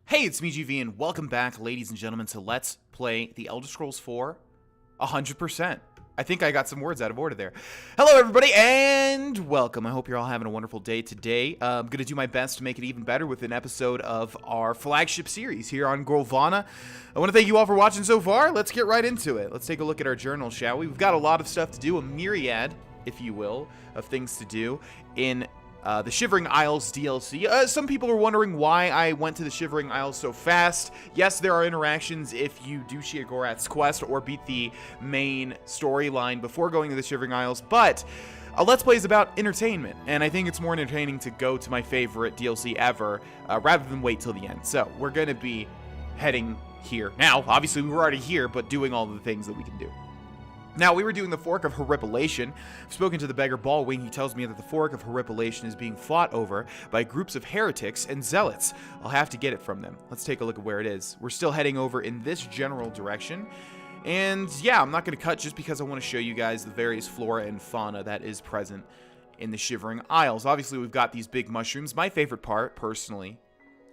Hey, it's me, GV, and welcome back, ladies and gentlemen, to Let's Play The Elder Scrolls 4 100%. I think I got some words out of order there. Hello, everybody, and welcome. I hope you're all having a wonderful day today. I'm going to do my best to make it even better with an episode of our flagship series here on Grohlvana. I want to thank you all for watching so far. Let's get right into it. Let's take a look at our journal, shall we? We've got a lot of stuff to do, a myriad, if you will, of things to do in the Shivering Isles DLC. Some people are wondering why I went to the Shivering Isles so fast. Yes, there are interactions if you do Sheogorath's quest or beat the main storyline before going to the Shivering Isles, but a Let's Play is about entertainment, and I think it's more entertaining to go to my favorite DLC ever rather than wait till the end. So, we're going to be heading here. Now, obviously, we were already here, but doing all the things that we can do. Now, we were doing the Fork of Horripilation. I've spoken to the beggar Ballwing. He tells me that the Fork of Horripilation is being fought over by groups of heretics and zealots. I'll have to get it from them. Let's take a look at where it is. We're still heading over in this general direction. And yeah, I'm not going to cut just because I want to show you guys the various flora and fauna that is present in the Shivering Isles. Obviously, we've got these big mushrooms. My favorite part, personally,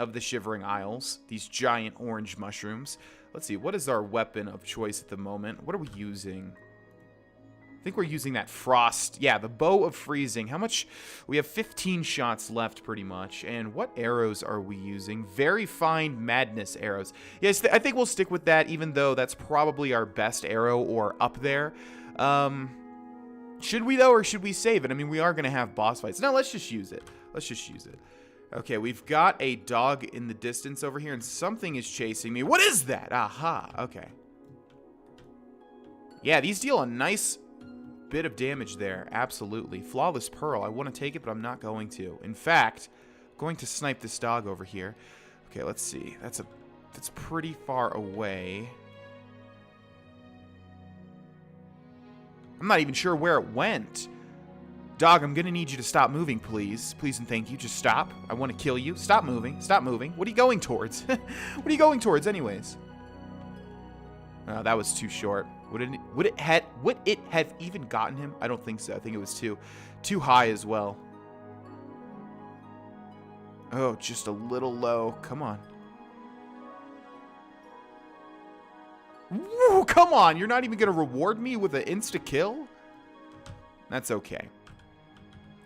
of the Shivering Isles, these giant orange mushrooms. Let's see, what is our weapon of choice at the moment? What are we using? I think we're using that frost. Yeah, the bow of freezing. How much? We have 15 shots left pretty much. And what arrows are we using? Very fine madness arrows. Yes, I think we'll stick with that, even though that's probably our best arrow or up there. Should we though, or should we save it? I mean, we are going to have boss fights. No, let's just use it. Let's just use it. Okay, we've got a dog in the distance over here, and something is chasing me. What is that? Aha, okay. Yeah, these deal a nice bit of damage there, absolutely. Flawless Pearl, I want to take it, but I'm not going to. In fact, I'm going to snipe this dog over here. Okay, let's see. That's pretty far away. I'm not even sure where it went. Dog, I'm gonna need you to stop moving, please. Please and thank you. Just stop. I want to kill you. Stop moving. Stop moving. What are you going towards? What are you going towards, anyways? Oh, that was too short. Would it have even gotten him? I don't think so. I think it was too high as well. Oh, just a little low. Come on. Woo, come on. You're not even going to reward me with an insta-kill? That's okay.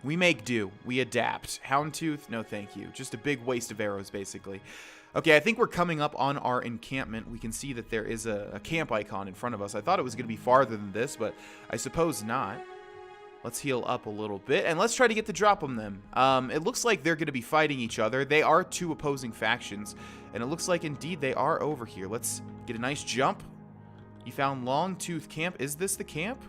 We make do. We adapt. Houndtooth? No, thank you. Just a big waste of arrows, basically. Okay, I think we're coming up on our encampment. We can see that there is a camp icon in front of us. I thought it was going to be farther than this, but I suppose not. Let's heal up a little bit, and let's try to get the drop on them. It looks like they're going to be fighting each other. They are two opposing factions, and it looks like indeed they are over here. Let's get a nice jump. You found Longtooth Camp. Is this the camp?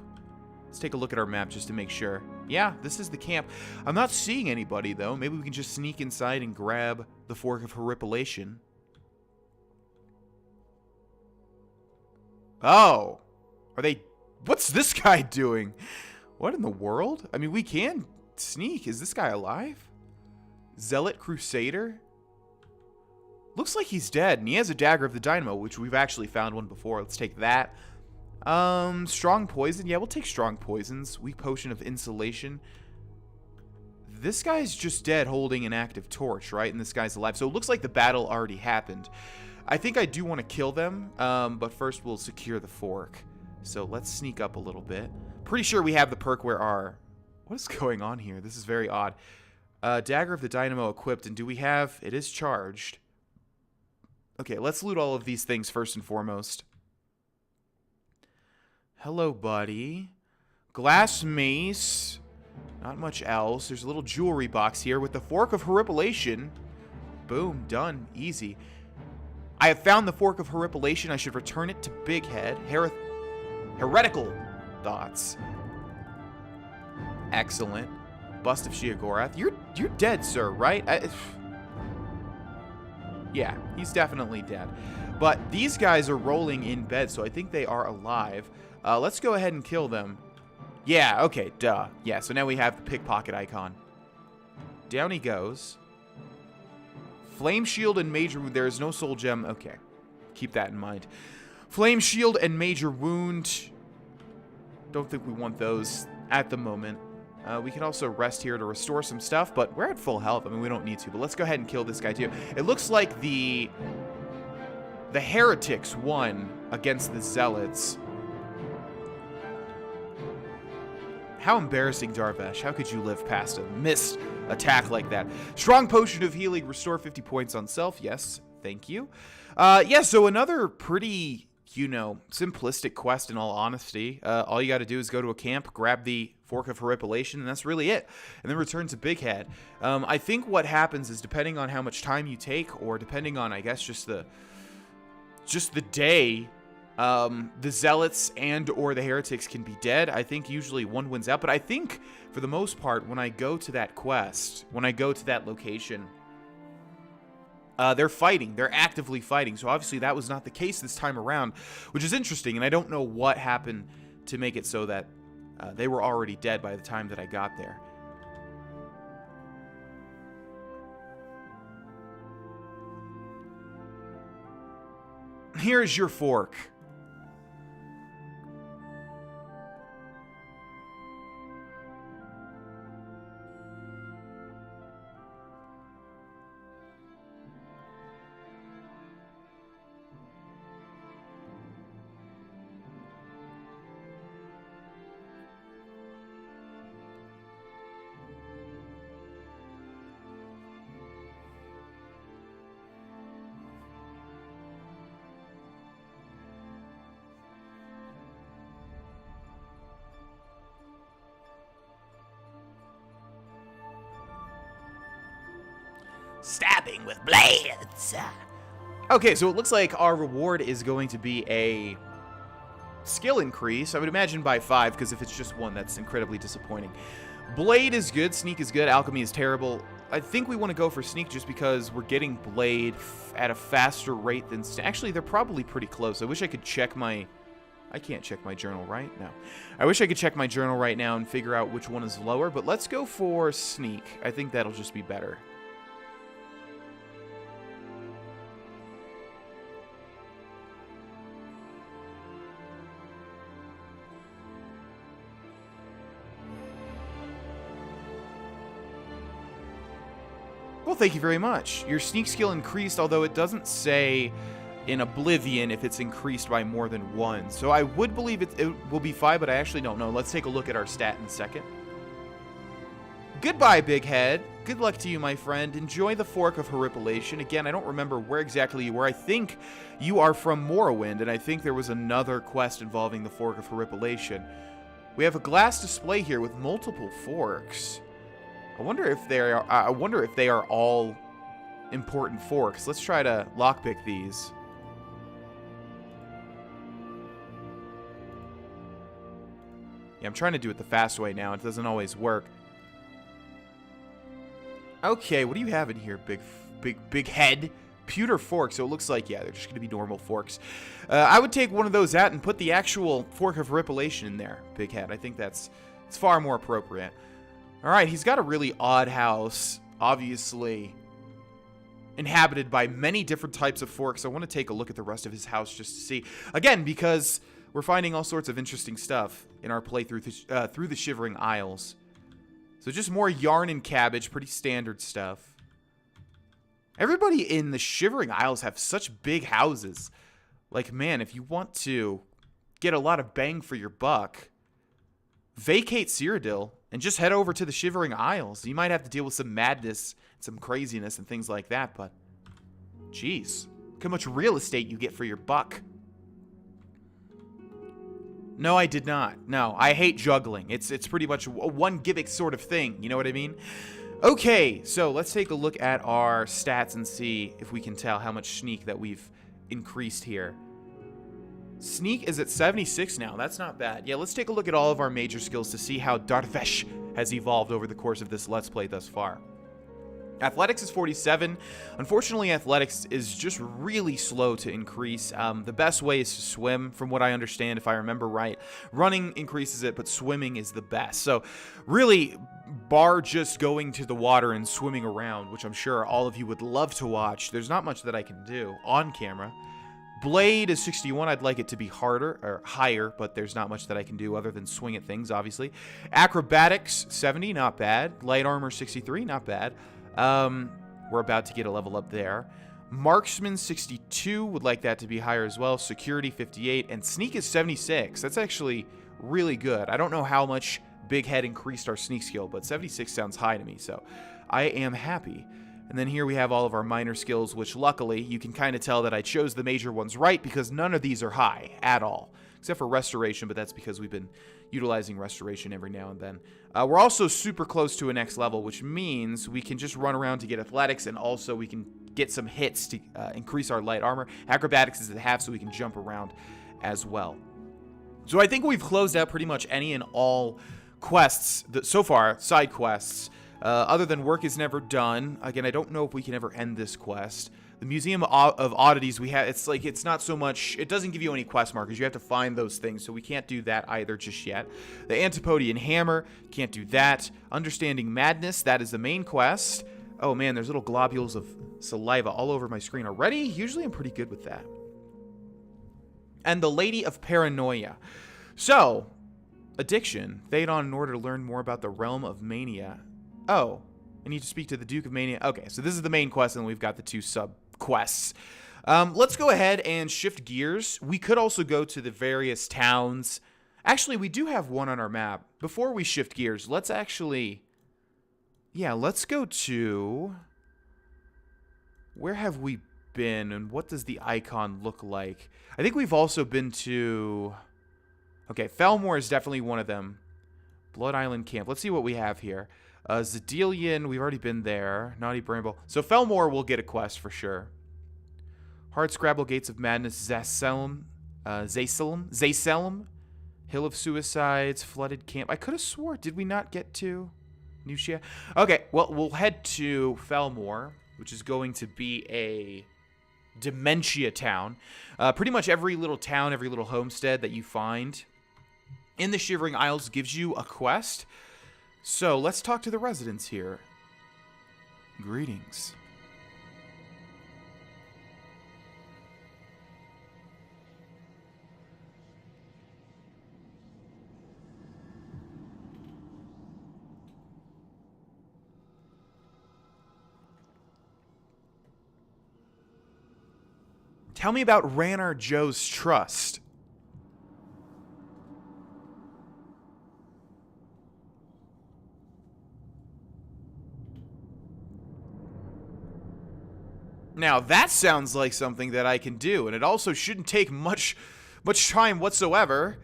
Let's take a look at our map just to make sure. Yeah, this is the camp. I'm not seeing anybody, though. Maybe we can just sneak inside and grab the Fork of Horripilation. Oh. Are they... What's this guy doing? What in the world? I mean, we can sneak. Is this guy alive? Zealot Crusader? Looks like he's dead, and he has a Dagger of the Dynamo, which we've actually found one before. Let's take that. Strong poison. Yeah, we'll take strong poisons. Weak potion of insulation. This guy's just dead holding an active torch, right? And this guy's alive. So it looks like the battle already happened. I think I do want to kill them, but first we'll secure the fork. So let's sneak up a little bit. Pretty sure we have the perk where our... What is going on here? This is very odd. Dagger of the Dynamo equipped, and do we have... It is charged. Okay, let's loot all of these things first and foremost. Hello, buddy. Glass mace. Not much else. There's a little jewelry box here with the Fork of Horripilation. Boom. Done. Easy. I have found the Fork of Horripilation. I should return it to Big Head. Heretical thoughts. Excellent. Bust of Sheogorath. You're dead, sir, right? Yeah, he's definitely dead. But these guys are rolling in bed, so I think they are alive. Let's go ahead and kill them. Yeah, okay, duh. Yeah, so now we have the pickpocket icon. Down he goes. Flame Shield and Major Wound. There is no soul gem. Okay, keep that in mind. Flame Shield and Major Wound. Don't think we want those at the moment. We can also rest here to restore some stuff, but we're at full health. I mean, we don't need to, but let's go ahead and kill this guy too. It looks like the heretics won against the zealots. How embarrassing, Dar'Vesh. How could you live past a missed attack like that? Strong potion of healing, restore 50 points on self. Yes, thank you. Yeah, so another pretty, you know, simplistic quest in all honesty. All you got to do is go to a camp, grab the Fork of Horripilation, and that's really it. And then return to Big Head. I think what happens is, depending on how much time you take, or depending on, I guess, just the day, the zealots and or the heretics can be dead. I think usually one wins out, but I think for the most part, when I go to that quest, when I go to that location, they're fighting. They're actively fighting. So obviously that was not the case this time around, which is interesting, and I don't know what happened to make it so that they were already dead by the time that I got there. Here's your fork. Stabbing with blades. Okay, so it looks like our reward is going to be a skill increase. I would imagine by 5, because if it's just 1, that's incredibly disappointing. Blade is good. Sneak is good. Alchemy is terrible. I think we want to go for Sneak just because we're getting Blade at a faster rate than... Actually, they're probably pretty close. I wish I could check my... I can't check my journal right now. I wish I could check my journal right now and figure out which one is lower, but let's go for Sneak. I think that'll just be better. Well, thank you very much. Your sneak skill increased, although it doesn't say in Oblivion if it's increased by more than 1. So I would believe it will be 5, but I actually don't know. Let's take a look at our stat in a second. Goodbye, Big Head. Good luck to you, my friend. Enjoy the Fork of Horripilation. Again, I don't remember where exactly you were. I think you are from Morrowind, and I think there was another quest involving the Fork of Horripilation. We have a glass display here with multiple forks. I wonder if they are all important forks. Let's try to lockpick these. Yeah, I'm trying to do it the fast way now. It doesn't always work. Okay, what do you have in here, big head? Pewter fork, so it looks like, yeah, they're just going to be normal forks. I would take one of those out and put the actual Fork of Horripilation in there, Big Head. I think it's far more appropriate. All right, he's got a really odd house, obviously inhabited by many different types of forks. I want to take a look at the rest of his house just to see. Again, because we're finding all sorts of interesting stuff in our playthrough through the Shivering Isles. So just more yarn and cabbage, pretty standard stuff. Everybody in the Shivering Isles have such big houses. Like, man, if you want to get a lot of bang for your buck, vacate Cyrodiil and just head over to the Shivering Isles. You might have to deal with some madness, some craziness, and things like that, but jeez, look how much real estate you get for your buck. No, I did not. No, I hate juggling. It's pretty much a one gimmick sort of thing. You know what I mean? Okay, so let's take a look at our stats and see if we can tell how much sneak that we've increased here. Sneak is at 76 now. That's not bad. Yeah, let's take a look at all of our major skills to see how Dar'Vesh has evolved over the course of this Let's Play thus far. Athletics is 47. Unfortunately, athletics is just really slow to increase. The best way is to swim, from what I understand, if I remember right. Running increases it, but swimming is the best. So really, bar just going to the water and swimming around, which I'm sure all of you would love to watch, there's not much that I can do on camera. Blade is 61. I'd like it to be harder or higher, but there's not much that I can do other than swing at things, obviously. Acrobatics 70, not bad. Light armor 63, not bad. We're about to get a level up there. Marksman 62, would like that to be higher as well. Security 58, and Sneak is 76. That's actually really good. I don't know how much Big Head increased our sneak skill, but 76 sounds high to me, so I am happy. And then here we have all of our minor skills, which luckily you can kind of tell that I chose the major ones right because none of these are high at all, except for Restoration, but that's because we've been utilizing Restoration every now and then. We're also super close to a next level, which means we can just run around to get Athletics, and also we can get some hits to increase our light armor. Acrobatics is at half, so we can jump around as well. So I think we've closed out pretty much any and all quests so far, side quests. Other than Work is Never Done. Again, I don't know if we can ever end this quest. The Museum of Oddities we have, it's not so much, it doesn't give you any quest markers. You have to find those things, so we can't do that either just yet. The Antipodian Hammer, can't do that. Understanding Madness, that is the main quest. Oh man, there's little globules of saliva all over my screen already. Usually I'm pretty good with that. And the Lady of Paranoia. So, addiction. Fade on in order to learn more about the Realm of Mania. Oh, I need to speak to the Duke of Mania. Okay, so this is the main quest, and we've got the two sub-quests. Let's go ahead and shift gears. We could also go to the various towns. Actually, we do have one on our map. Before we shift gears, let's actually... Yeah, let's go to... Where have we been, and what does the icon look like? I think we've also been to... Okay, Fellmoor is definitely one of them. Blood Island Camp. Let's see what we have here. Zedelian, we've already been there. Naughty Bramble. So Fellmoor will get a quest for sure. Hardscrabble, Gates of Madness, Zacelum, Hill of Suicides, Flooded Camp. I could have swore, did we not get to Nucia? Okay, well, we'll head to Fellmoor, which is going to be a dementia town. Pretty much every little town, every little homestead that you find in the Shivering Isles gives you a quest. So, let's talk to the residents here. Greetings. Tell me about Ranar Joe's trust. Now, that sounds like something that I can do, and it also shouldn't take much time whatsoever.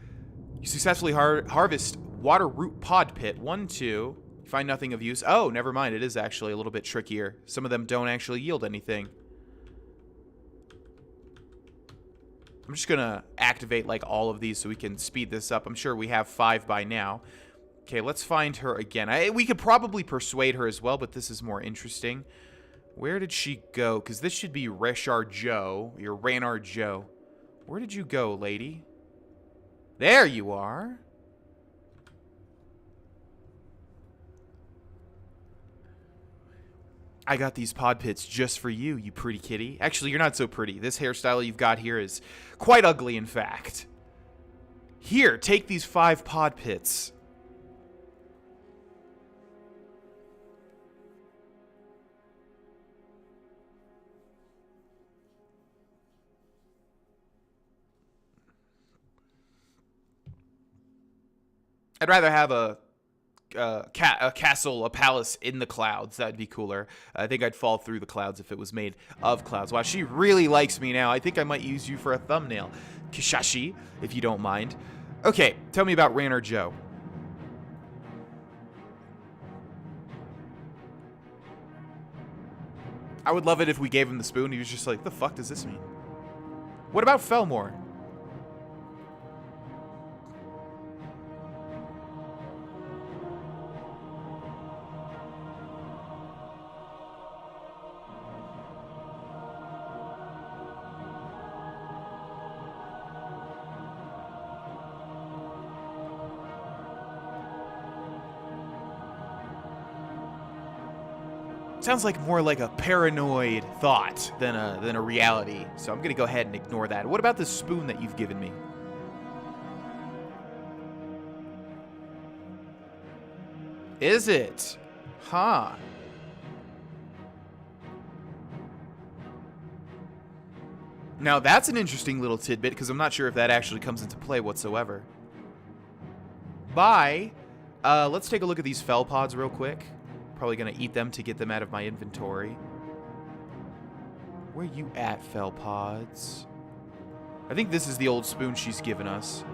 You successfully harvest water root pod pit. 1, 2. Find nothing of use. Oh, never mind. It is actually a little bit trickier. Some of them don't actually yield anything. I'm just going to activate like all of these so we can speed this up. I'm sure we have 5 by now. Okay, let's find her again. We could probably persuade her as well, but this is more interesting. Where did she go? Because this should be Reshar Joe, your Ranar Joe. Where did you go, lady? There you are. I got these pod pits just for you, you pretty kitty. Actually, you're not so pretty. This hairstyle you've got here is quite ugly, in fact. Here, take these 5 pod pits. I'd rather have a castle, a palace in the clouds. That'd be cooler. I think I'd fall through the clouds if it was made of clouds. Wow, she really likes me now. I think I might use you for a thumbnail, Kishashi, if you don't mind. Okay, tell me about Ranar Joe. I would love it if we gave him the spoon. He was just like, the fuck does this mean? What about Fellmoor? Sounds like more like a paranoid thought than a reality. So I'm gonna go ahead and ignore that. What about this spoon that you've given me? Is it? Huh. Now that's an interesting little tidbit because I'm not sure if that actually comes into play whatsoever. Bye. Let's take a look at these fell pods real quick. Probably gonna eat them to get them out of my inventory. Where you at, fell pods? I think this is the old spoon she's given us.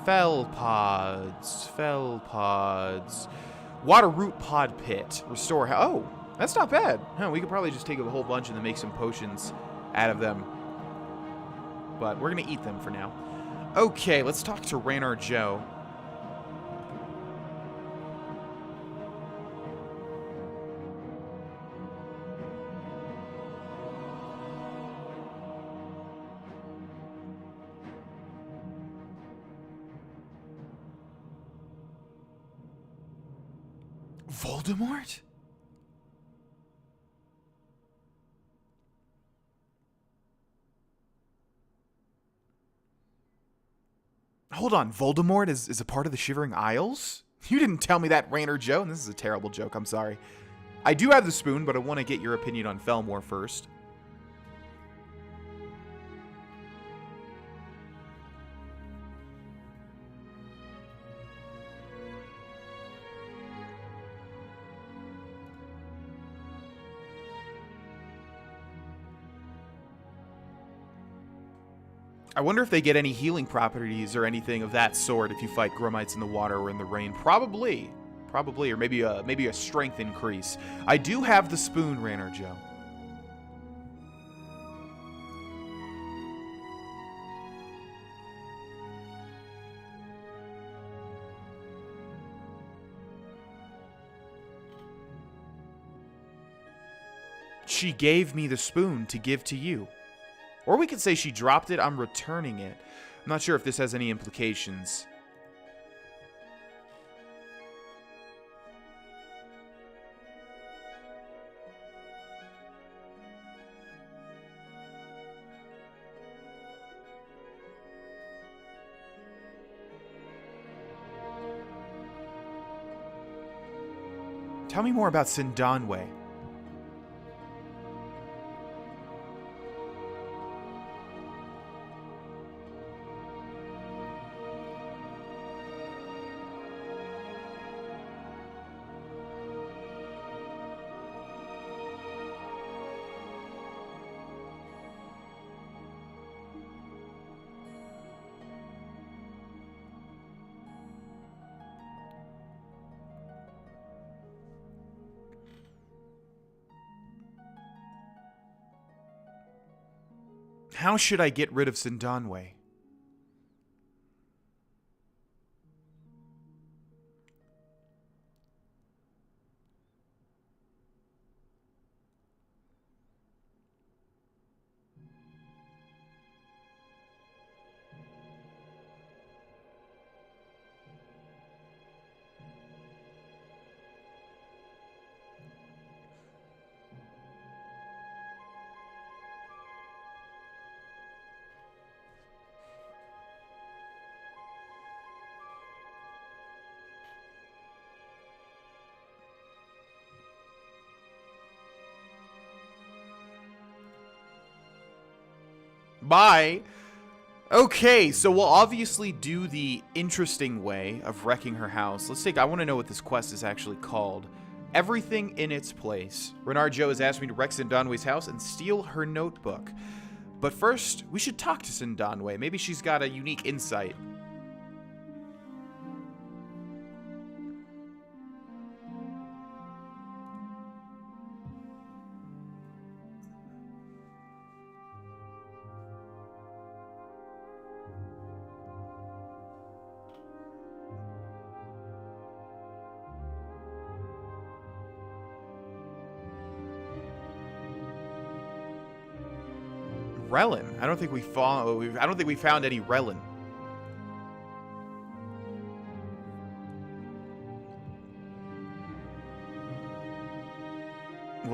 Fell pods. Fell pods. Water root pod pit. Restore. Oh, that's not bad. Huh, we could probably just take a whole bunch and then make some potions out of them. But we're gonna eat them for now. Okay, let's talk to Raynor Joe. Voldemort? Hold on, Voldemort is a part of the Shivering Isles? You didn't tell me that, Raynor Joe, and this is a terrible joke, I'm sorry. I do have the spoon, but I want to get your opinion on Fellmoor first. I wonder if they get any healing properties or anything of that sort if you fight Grummites in the water or in the rain. Probably. Probably, or maybe a strength increase. I do have the spoon, Raynor Joe. She gave me the spoon to give to you. Or we could say she dropped it, I'm returning it. I'm not sure if this has any implications. Tell me more about Cindanwe. How should I get rid of Cindanwe? Bye. Okay, so we'll obviously do the interesting way of wrecking her house. I want to know what this quest is actually called. Everything in its place. Raynor Joe has asked me to wreck Cindanwe's house and steal her notebook. But first, we should talk to Cindanwe. Maybe she's got a unique insight. Relin. I don't think we found any Relin.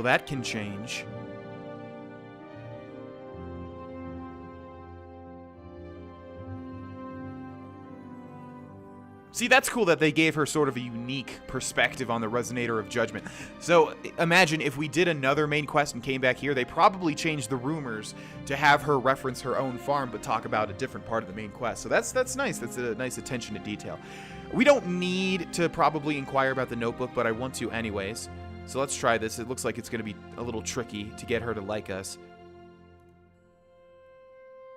well, that can change. See, that's cool that they gave her sort of a unique perspective on the Resonator of Judgment. So imagine if we did another main quest and came back here, they probably changed the rumors to have her reference her own farm but talk about a different part of the main quest. So that's nice. That's a nice attention to detail. We don't need to probably inquire about the notebook, but I want to anyways. So let's try this. It looks like it's going to be a little tricky to get her to like us.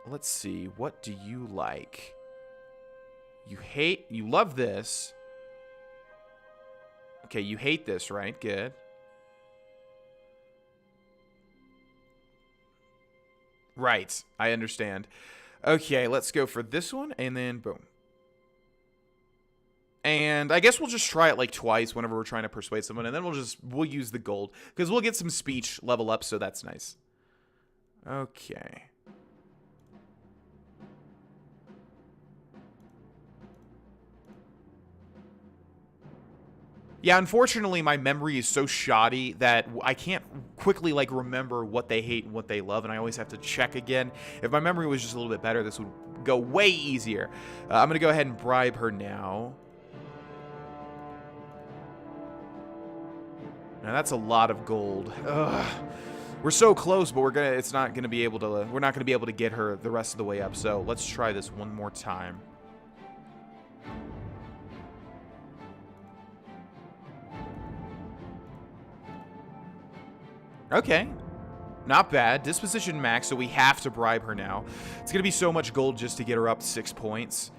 Let's see. What do you like? You love this. Okay, you hate this, right? Good. Right, I understand. Okay, let's go for this one, and then boom. And I guess we'll just try it like twice whenever we're trying to persuade someone, and then we'll use the gold, because we'll get some speech level up, so that's nice. Okay. Yeah, unfortunately, my memory is so shoddy that I can't quickly, like, remember what they hate and what they love, and I always have to check again. If my memory was just a little bit better, this would go way easier. I'm going to go ahead and bribe her now. Now, that's a lot of gold. Ugh. We're so close, but we're not going to be able to get her the rest of the way up, so let's try this one more time. Okay, not bad. Disposition max, so we have to bribe her now. It's going to be so much gold just to get her up 6 points.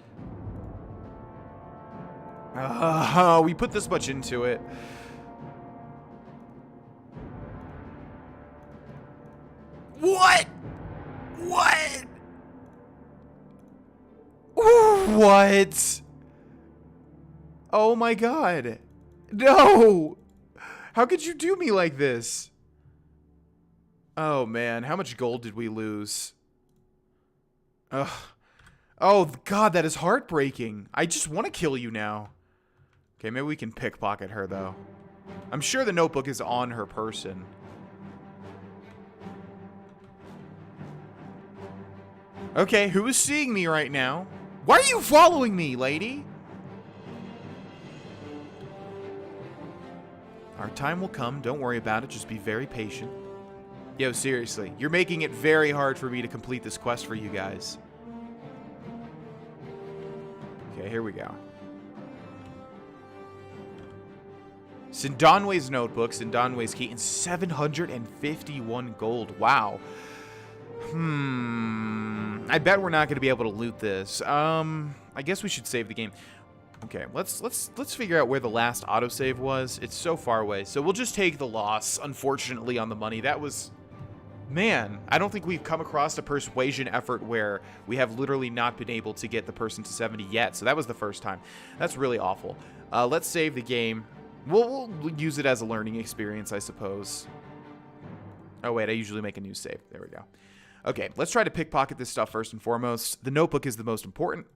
We put this much into it. What? What? What? Oh my god. No! How could you do me like this? Oh, man. How much gold did we lose? Ugh. Oh, God, that is heartbreaking. I just want to kill you now. Okay, maybe we can pickpocket her, though. I'm sure the notebook is on her person. Okay, who is seeing me right now? Why are you following me, lady? Our time will come. Don't worry about it. Just be very patient. Yo, seriously, you're making it very hard for me to complete this quest for you guys. Okay, here we go. Cindanwe's notebook, Cindanwe's key, and 751 gold. Wow. I bet we're not going to be able to loot this. I guess we should save the game. Okay, let's figure out where the last autosave was. It's so far away. So we'll just take the loss, unfortunately, on the money. That was... Man, I don't think we've come across a persuasion effort where we have literally not been able to get the person to 70 yet. So that was the first time. That's really awful. Let's save the game. We'll use it as a learning experience, I suppose. Oh, wait, I usually make a new save. There we go. Okay, let's try to pickpocket this stuff first and foremost. The notebook is the most important.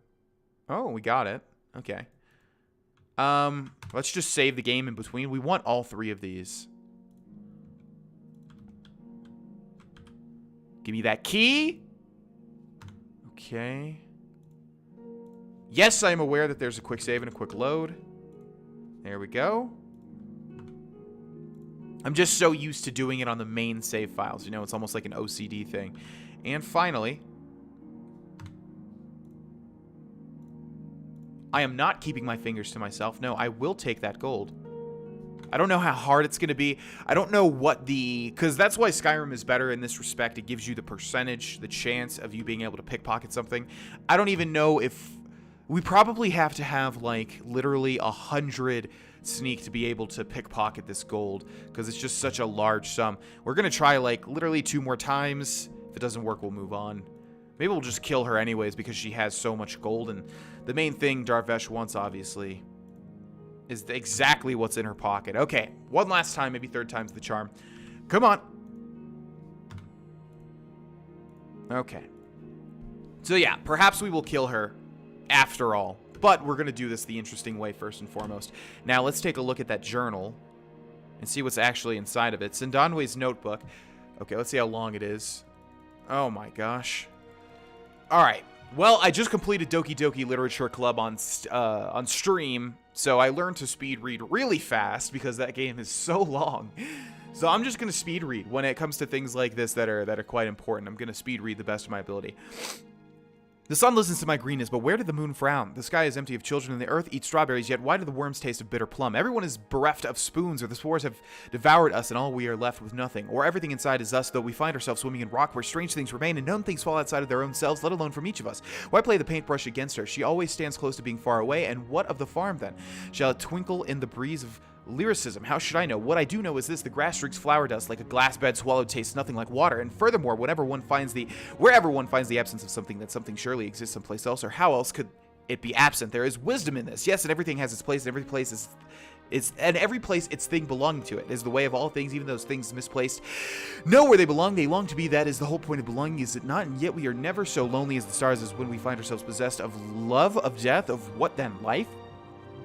Oh, we got it. Okay. Let's just save the game in between. We want all 3 of these. Give me that key. Okay. Yes, I am aware that there's a quick save and a quick load. There we go. I'm just so used to doing it on the main save files. You know, it's almost like an OCD thing. And finally, I am not keeping my fingers to myself. No, I will take that gold. I don't know how hard it's going to be. I don't know what the... Because that's why Skyrim is better in this respect. It gives you the percentage, the chance of you being able to pickpocket something. I don't even know if... We probably have to have, like, literally 100 sneak to be able to pickpocket this gold. Because it's just such a large sum. We're going to try, like, literally 2 more times. If it doesn't work, we'll move on. Maybe we'll just kill her anyways because she has so much gold. And the main thing Dar'Vesh wants, obviously, is exactly what's in her pocket. Okay, one last time, maybe 3rd time's the charm. Come on. Okay. So yeah, perhaps we will kill her after all. But we're going to do this the interesting way first and foremost. Now, let's take a look at that journal. and see what's actually inside of it. Cindanwe's notebook. Okay, let's see how long it is. Oh my gosh. All right. Well, I just completed Doki Doki Literature Club on stream, so I learned to speed read really fast because that game is so long. So I'm just going to speed read when it comes to things like this that are quite important. I'm going to speed read the best of my ability. The sun listens to my greenness, but where did the moon frown? The sky is empty of children, and the earth eats strawberries, yet why do the worms taste of bitter plum? Everyone is bereft of spoons, or the spores have devoured us, and all we are left with nothing. Or everything inside is us, though we find ourselves swimming in rock where strange things remain, and known things fall outside of their own selves, let alone from each of us. Why play the paintbrush against her? She always stands close to being far away, and what of the farm, then? Shall it twinkle in the breeze of lyricism? How should I know? What I do know is this: the grass drinks flower dust like a glass bed swallowed tastes nothing like water. And furthermore, wherever one finds the absence of something, that something surely exists someplace else, or how else could it be absent? There is wisdom in this. Yes, and everything has its place, and every place every place its thing belonging to it is the way of all things, even those things misplaced know where they belong to be. That is the whole point of belonging, is it not? And yet we are never so lonely as the stars as when we find ourselves possessed of love, of death, of what then? Life?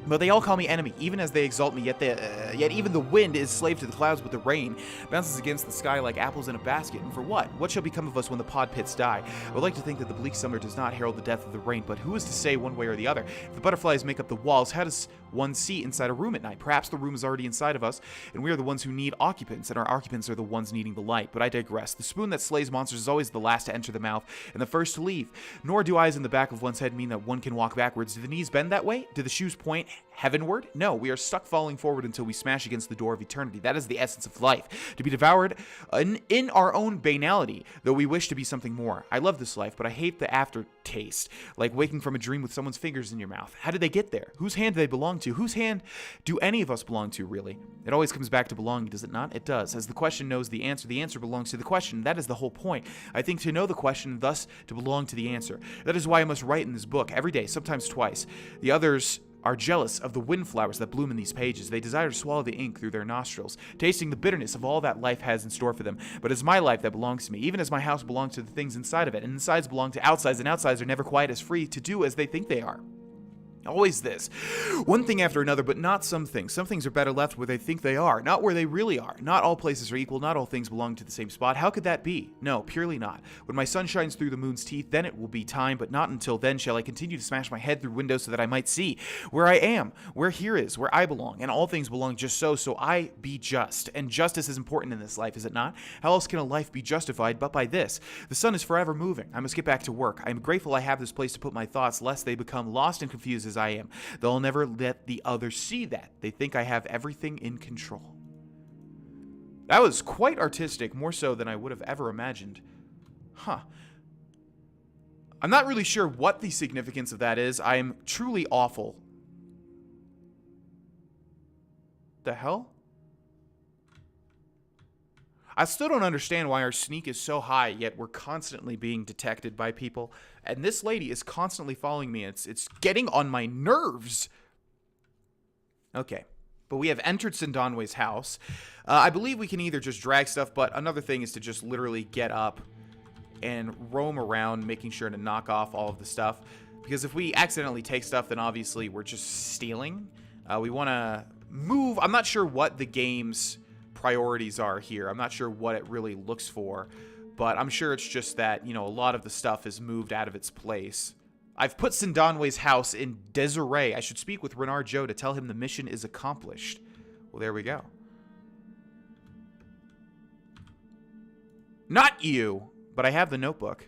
But they all call me enemy, even as they exalt me, yet even the wind is slave to the clouds, but the rain bounces against the sky like apples in a basket. And for what? What shall become of us when the pod pits die? I would like to think that the bleak summer does not herald the death of the rain, but who is to say one way or the other? If the butterflies make up the walls, how does one see inside a room at night? Perhaps the room is already inside of us, and we are the ones who need occupants, and our occupants are the ones needing the light. But I digress. The spoon that slays monsters is always the last to enter the mouth, and the first to leave. Nor do eyes in the back of one's head mean that one can walk backwards. Do the knees bend that way? Do the shoes point heavenward? No, we are stuck falling forward until we smash against the door of eternity. That is the essence of life, to be devoured in our own banality, though we wish to be something more. I love this life, but I hate the aftertaste, like waking from a dream with someone's fingers in your mouth. How did they get there? Whose hand do they belong to? Whose hand do any of us belong to, really? It always comes back to belonging, does it not? It does. As the question knows the answer belongs to the question. That is the whole point. I think to know the question, thus to belong to the answer. That is why I must write in this book every day, sometimes twice. The others are jealous of the windflowers that bloom in these pages. They desire to swallow the ink through their nostrils, tasting the bitterness of all that life has in store for them. But it's my life that belongs to me, even as my house belongs to the things inside of it, and insides belong to outsides, and outsides are never quite as free to do as they think they are. Always this. One thing after another, but not some things. Some things are better left where they think they are, not where they really are. Not all places are equal, not all things belong to the same spot. How could that be? No, purely not. When my sun shines through the moon's teeth, then it will be time, but not until then shall I continue to smash my head through windows so that I might see where I am, where here is, where I belong, and all things belong just so I be just. And justice is important in this life, is it not? How else can a life be justified but by this? The sun is forever moving. I must get back to work. I am grateful I have this place to put my thoughts, lest they become lost and confused as I am. They'll never let the others see that. They think I have everything in control. That was quite artistic, more so than I would have ever imagined. Huh. I'm not really sure what the significance of that is. I am truly awful. The hell? I still don't understand why our sneak is so high, yet we're constantly being detected by people. And this lady is constantly following me. It's getting on my nerves. Okay, but we have entered Cindanwe's house. I believe we can either just drag stuff, but another thing is to just literally get up and roam around, making sure to knock off all of the stuff. Because if we accidentally take stuff, then obviously we're just stealing. We want to move. I'm not sure what the game's priorities are here. I'm not sure what it really looks for, but I'm sure it's just that, you know, a lot of the stuff is moved out of its place. I've put Cindanwe's house in disarray. I should speak with Renard Joe to tell him the mission is accomplished. Well, there we go. Not you, but I have the notebook.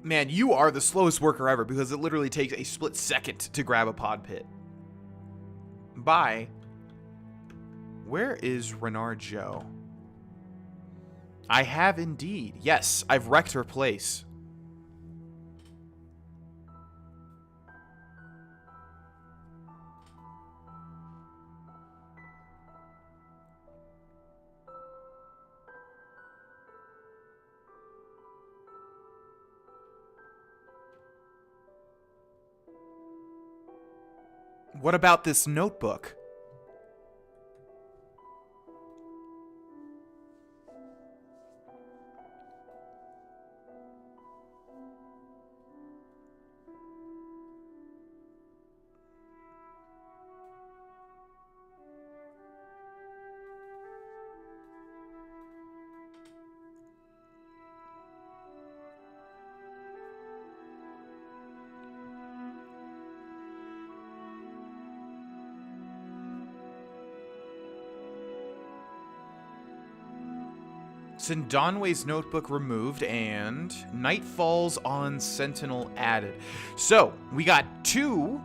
Man, you are the slowest worker ever because it literally takes a split second to grab a pod pit. Bye. Where is Renard Joe? I have indeed. Yes, I've wrecked her place. What about this notebook? Cindanwe's notebook removed and Night Falls on Sentinel added. So, we got 2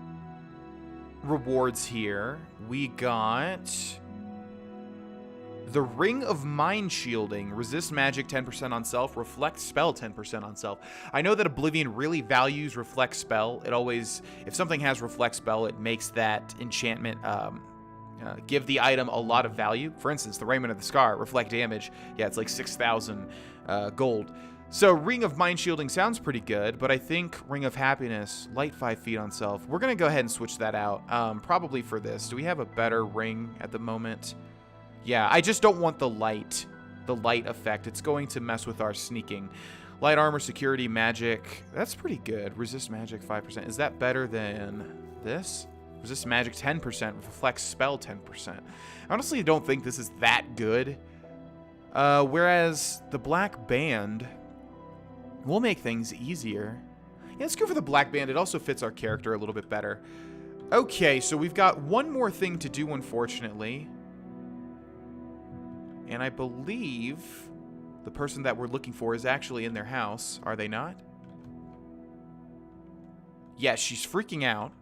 rewards here. We got the Ring of Mind Shielding. Resist magic 10% on self. Reflect spell 10% on self. I know that Oblivion really values reflect spell. It always, if something has reflect spell, it makes that enchantment give the item a lot of value. For instance, the Raiment of the Scar, reflect damage. Yeah, it's like 6,000 gold. So Ring of Mind Shielding sounds pretty good, but I think Ring of Happiness, light 5 feet on self. We're going to go ahead and switch that out, probably for this. Do we have a better ring at the moment? Yeah, I just don't want the light effect. It's going to mess with our sneaking. Light armor, security, magic. That's pretty good. Resist magic 5%. Is that better than this? Resist magic 10%, reflect spell 10%. I honestly don't think this is that good. Whereas the black band will make things easier. Yeah, let's go for the black band. It also fits our character a little bit better. Okay, so we've got one more thing to do, unfortunately. And I believe the person that we're looking for is actually in their house. Are they not? Yes, she's freaking out.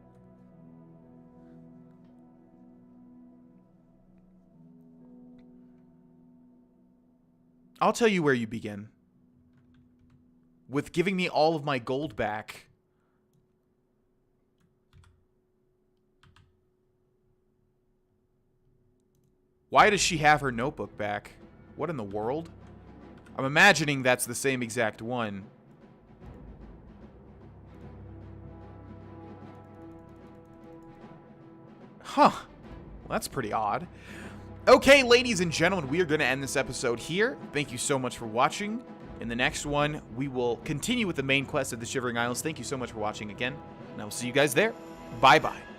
I'll tell you where you begin. With giving me all of my gold back. Why does she have her notebook back? What in the world? I'm imagining that's the same exact one. Huh. Well, that's pretty odd. Okay, ladies and gentlemen, we are going to end this episode here. Thank you so much for watching. In the next one, we will continue with the main quest of the Shivering Isles. Thank you so much for watching again, and I will see you guys there. Bye-bye.